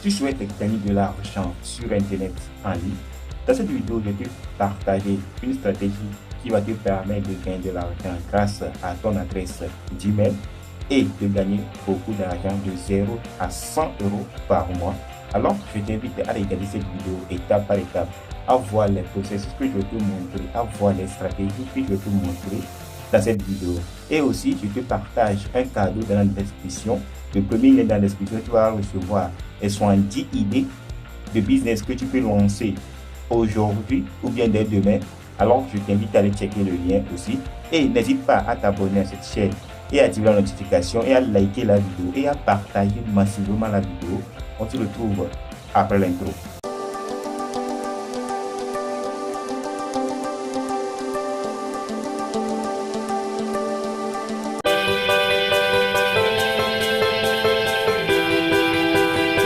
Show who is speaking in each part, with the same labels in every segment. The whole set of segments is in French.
Speaker 1: tu souhaites gagner de l'argent sur Internet en ligne, dans cette vidéo, je vais te partager une stratégie qui va te permettre de gagner de l'argent grâce à ton adresse Gmail et de gagner beaucoup d'argent de 0 à 100 euros par mois. Alors, je t'invite à regarder cette vidéo étape par étape, à voir les processus que je vais te montrer, à voir les stratégies que je vais te montrer dans cette vidéo. Et aussi, je te partage un cadeau dans la description. Le premier lien dans la description, tu vas recevoir 10 idées de business que tu peux lancer aujourd'hui ou bien dès demain. Alors, je t'invite à aller checker le lien aussi. Et n'hésite pas à t'abonner à cette chaîne et à activer la notification et à liker la vidéo et à partager massivement la vidéo. On se retrouve après l'intro.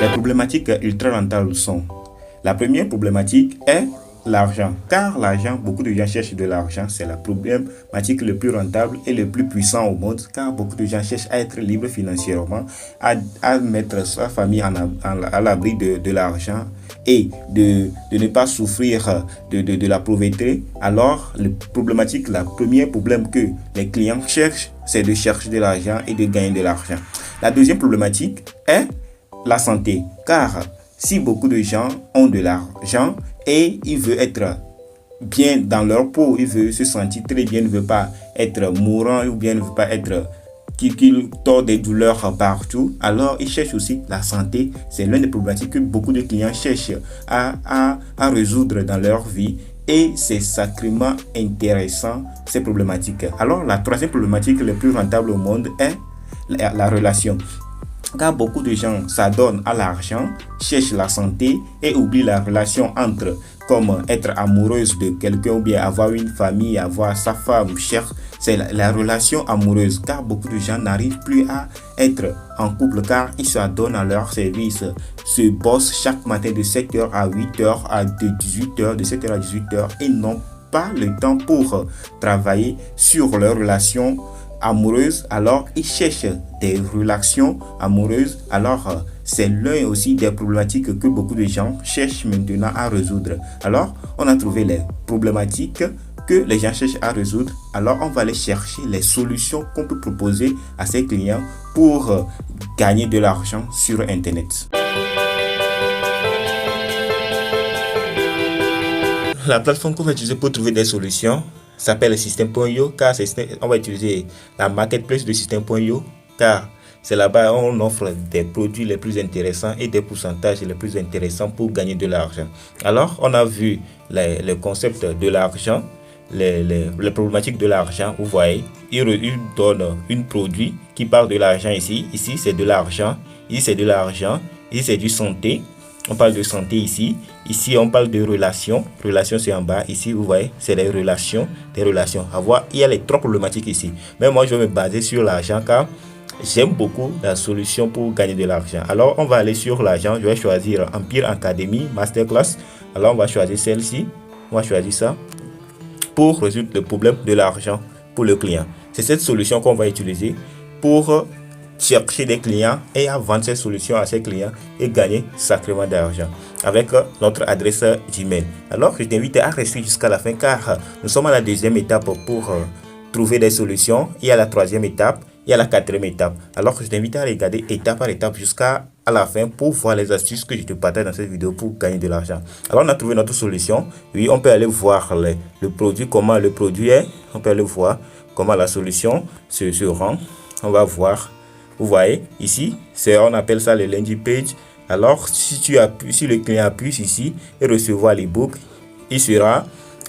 Speaker 1: Les problématiques ultra rentables sont: la première problématique est l'argent, car l'argent, beaucoup de gens cherchent de l'argent. C'est la problématique le plus rentable et le plus puissant au monde, car beaucoup de gens cherchent à être libres financièrement, à mettre sa famille à l'abri de l'argent et de ne pas souffrir de la pauvreté. Alors, la première problème que les clients cherchent, c'est de chercher de l'argent et de gagner de l'argent. La deuxième problématique est la santé, car si beaucoup de gens ont de l'argent et ils veulent être bien dans leur peau, ils veulent se sentir très bien, ils ne veulent pas être mourants ou bien ne veulent pas être qu'ils tordent des douleurs partout, alors ils cherchent aussi la santé. C'est l'une des problématiques que beaucoup de clients cherchent à résoudre dans leur vie. Et c'est sacrément intéressant, ces problématiques. Alors, la troisième problématique la plus rentable au monde est la relation. Car beaucoup de gens s'adonnent à l'argent, cherchent la santé et oublient la relation entre, comme être amoureuse de quelqu'un ou bien avoir une famille, avoir sa femme chère. C'est la relation amoureuse, car beaucoup de gens n'arrivent plus à être en couple car ils s'adonnent à leur service, se bossent chaque matin de 7h à 8h, de 18h, de 7h à 18h et n'ont pas le temps pour travailler sur leur relation amoureuse. Alors ils cherchent des relations amoureuses. Alors c'est l'un aussi des problématiques que beaucoup de gens cherchent maintenant à résoudre. Alors on a trouvé les problématiques que les gens cherchent à résoudre. Alors on va aller chercher les solutions qu'on peut proposer à ces clients pour gagner de l'argent sur Internet. La plateforme qu'on va utiliser pour trouver des solutions s'appelle System.io, car on va utiliser la marketplace de System.io, car c'est là-bas où on offre des produits les plus intéressants et des pourcentages les plus intéressants pour gagner de l'argent. Alors, on a vu le concept de l'argent, les problématiques de l'argent. Vous voyez, il donne un produit qui parle de l'argent ici. Ici, c'est de l'argent. Ici, c'est de l'argent. Ici, c'est du santé. On parle de santé ici. Ici, on parle de relations. Relations, c'est en bas. Ici, vous voyez, c'est les relations. Des relations. À voir, il y a les trois problématiques ici. Mais moi, je vais me baser sur l'argent car j'aime beaucoup la solution pour gagner de l'argent. Alors, on va aller sur l'argent. Je vais choisir Empire Academy Masterclass. Alors, on va choisir celle-ci. On va choisir ça pour résoudre le problème de l'argent pour le client. C'est cette solution qu'on va utiliser pour chercher des clients et à vendre ces solutions à ces clients et gagner sacrément d'argent avec notre adresse Gmail. Alors, je t'invite à rester jusqu'à la fin car nous sommes à la deuxième étape pour trouver des solutions. Il y a la troisième étape, il y a la quatrième étape. Alors, je t'invite à regarder étape par étape jusqu'à la fin pour voir les astuces que je te partage dans cette vidéo pour gagner de l'argent. Alors, on a trouvé notre solution. Oui, on peut aller voir le produit, comment le produit est. On peut aller voir comment la solution se rend. On va voir. Vous voyez, ici, on appelle ça le landing page. Alors, si le client appuie ici et recevoir l'ebook, il sera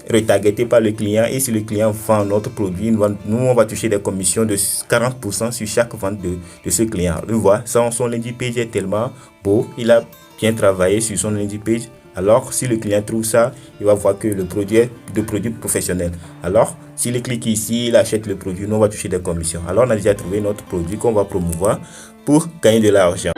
Speaker 1: retargeté par le client. Et si le client vend notre produit, nous, on va toucher des commissions de 40% sur chaque vente de ce client. Vous voyez, son landing page est tellement beau. Il a bien travaillé sur son landing page. Alors, si le client trouve ça, il va voir que le produit est de produit professionnel. Alors, s'il clique ici, il achète le produit, nous on va toucher des commissions. Alors, on a déjà trouvé notre produit qu'on va promouvoir pour gagner de l'argent.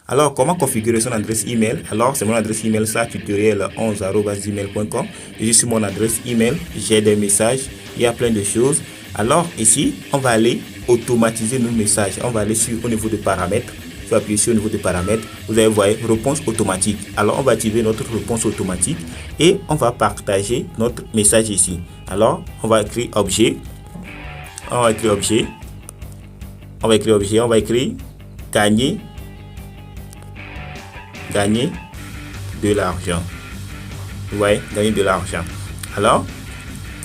Speaker 1: Alors, comment configurer son adresse email? Alors, c'est mon adresse email, ça, tutoriel11@gmail.com. Et sur mon adresse email, j'ai des messages, il y a plein de choses. Alors, ici, on va aller automatiser nos messages, on va aller au niveau de paramètres. Je vais appuyer sur au niveau de paramètres. Vous allez voir réponse automatique. Alors, on va activer notre réponse automatique et on va partager notre message ici. Alors, on va écrire objet. On va écrire objet. On va écrire objet. On va écrire gagner de l'argent. Vous voyez, gagner de l'argent. Alors,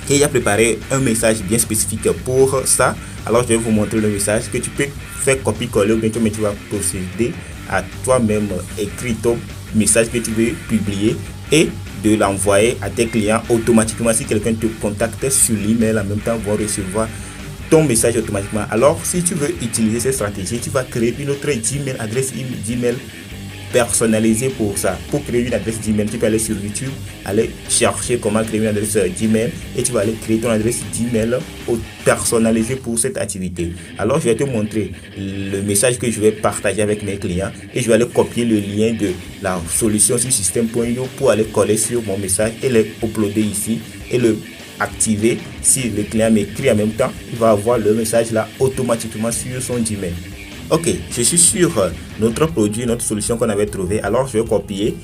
Speaker 1: il a préparé un message bien spécifique pour ça. Alors, je vais vous montrer le message que tu peux faire copier-coller ou bien tu vas procéder à toi-même écrire ton message que tu veux publier et de l'envoyer à tes clients automatiquement. Si quelqu'un te contacte sur l'email, en même temps, vont recevoir ton message automatiquement. Alors, si tu veux utiliser cette stratégie, tu vas créer une autre Gmail, adresse Gmail personnalisée pour ça. Pour créer une adresse Gmail, tu peux aller sur YouTube, aller chercher comment créer une adresse Gmail et tu vas aller créer ton adresse Gmail personnalisée pour cette activité. Alors, je vais te montrer le message que je vais partager avec mes clients et je vais aller copier le lien de la solution sur système.io pour aller coller sur mon message et le uploader ici et le activer. Si le client m'écrit en même temps, il va avoir le message là automatiquement sur son Gmail. Ok, je suis sur notre produit, notre solution qu'on avait trouvé. Alors, je vais copier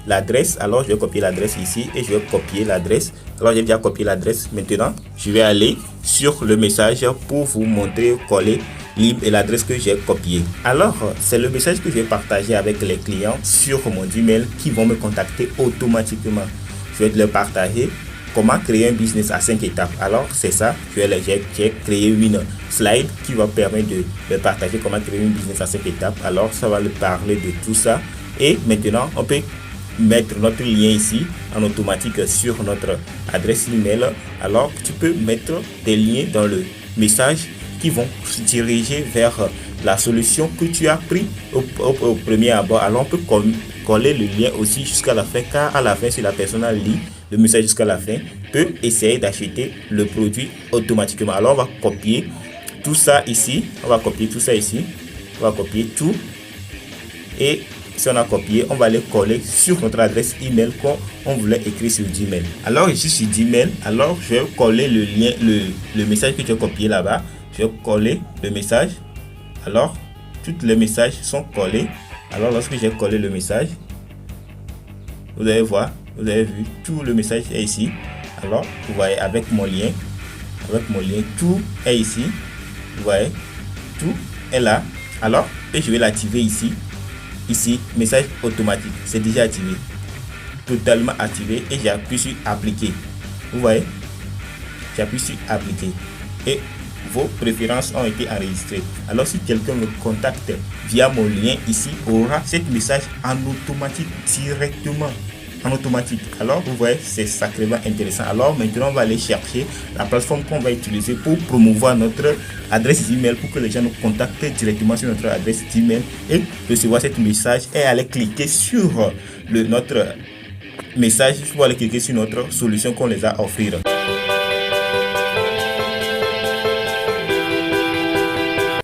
Speaker 1: l'adresse. Alors, je vais copier l'adresse ici et je vais copier l'adresse. Alors, j'ai déjà copié l'adresse. Maintenant, je vais aller sur le message pour vous montrer, coller l'adresse que j'ai copiée. Alors, c'est le message que je vais partager avec les clients sur mon Gmail qui vont me contacter automatiquement. Je vais le partager. Comment créer un business à 5 étapes. Alors, c'est ça. J'ai créé une slide qui va permettre de partager comment créer un business à 5 étapes. Alors, ça va lui parler de tout ça. Et maintenant, on peut mettre notre lien ici en automatique sur notre adresse email. Alors, tu peux mettre des liens dans le message qui vont se diriger vers la solution que tu as pris au premier abord. Alors, on peut coller le lien aussi jusqu'à la fin, car à la fin, si la personne lit le message jusqu'à la fin, peut essayer d'acheter le produit automatiquement. Alors, on va copier tout ça ici. On va copier tout ça ici. On va copier tout. Et si on a copié, on va aller coller sur notre adresse email qu'on voulait écrire sur Gmail. Alors, ici sur Gmail, alors je vais coller le lien, le message que tu as copié là-bas. Je vais coller le message. Alors, tous les messages sont collés. Alors, lorsque j'ai collé le message, vous allez voir, vous avez vu, tout le message est ici. Alors, vous voyez, avec mon lien, tout est ici. Vous voyez, tout est là. Alors, et je vais l'activer ici. Ici, message automatique, c'est déjà activé. Totalement activé et j'appuie sur appliquer. Vous voyez, j'appuie sur appliquer. Et vos préférences ont été enregistrées. Alors, si quelqu'un me contacte via mon lien ici, aura ce message en automatique directement. En automatique. Alors, vous voyez, c'est sacrément intéressant. Alors, maintenant, on va aller chercher la plateforme qu'on va utiliser pour promouvoir notre adresse email pour que les gens nous contactent directement sur notre adresse email et recevoir ce message et aller cliquer sur notre message pour aller cliquer sur notre solution qu'on les a offert.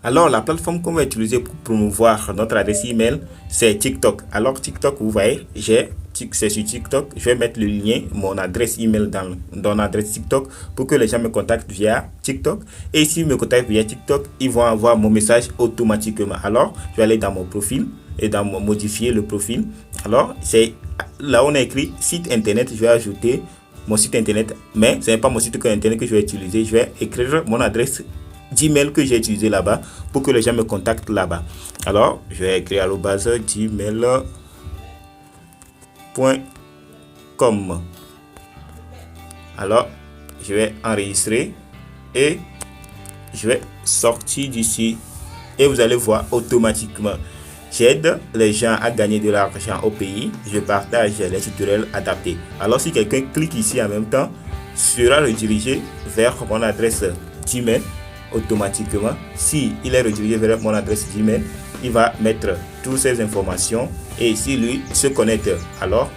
Speaker 1: Alors, la plateforme qu'on va utiliser pour promouvoir notre adresse email, c'est TikTok. Alors, TikTok, vous voyez, c'est sur TikTok. Je vais mettre le lien, mon adresse email dans l'adresse TikTok pour que les gens me contactent via TikTok. Et s'ils me contactent via TikTok, ils vont avoir mon message automatiquement. Alors, je vais aller dans mon profil et modifier le profil. Alors, c'est là où on a écrit site internet. Je vais ajouter mon site internet, mais ce n'est pas mon site internet que je vais utiliser. Je vais écrire mon adresse Gmail que j'ai utilisé là-bas pour que les gens me contactent là-bas. Alors, je vais écrire @gmail.com. Alors, je vais enregistrer et je vais sortir d'ici et vous allez voir automatiquement. J'aide les gens à gagner de l'argent au pays. Je partage les tutoriels adaptés. Alors, si quelqu'un clique ici en même temps, sera redirigé vers mon adresse Gmail automatiquement. Si il est redirigé vers mon adresse Gmail, il va mettre toutes ces informations et si lui se connecte, alors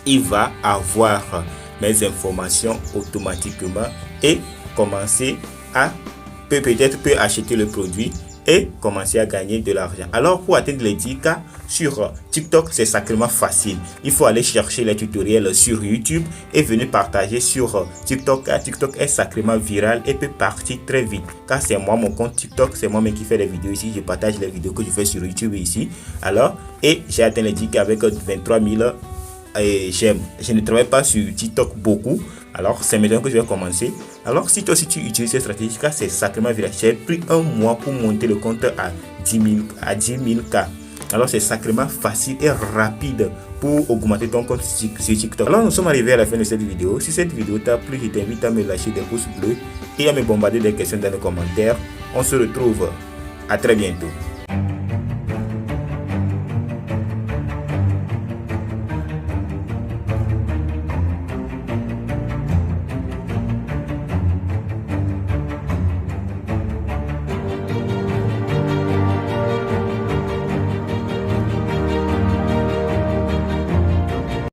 Speaker 1: il va avoir mes informations automatiquement et commencer à peut acheter le produit et commencer à gagner de l'argent. Alors pour atteindre les 10K sur TikTok, c'est sacrément facile. Il faut aller chercher les tutoriels sur YouTube et venir partager sur TikTok, car TikTok est sacrément viral et peut partir très vite. Car c'est moi mon compte TikTok, c'est moi-même qui fais les vidéos ici, je partage les vidéos que je fais sur YouTube ici. Alors, et j'ai atteint les 10K avec 23 000 j'aime. Je ne travaille pas sur TikTok beaucoup. Alors c'est maintenant que je vais commencer. Alors si toi aussi tu utilises cette stratégie, car c'est sacrément viral. J'ai pris un mois pour monter le compte à 10 000K. Alors c'est sacrément facile et rapide pour augmenter ton compte sur TikTok. Alors nous sommes arrivés à la fin de cette vidéo. Si cette vidéo t'a plu, je t'invite à me lâcher des pouces bleus et à me bombarder des questions dans les commentaires. On se retrouve à très bientôt.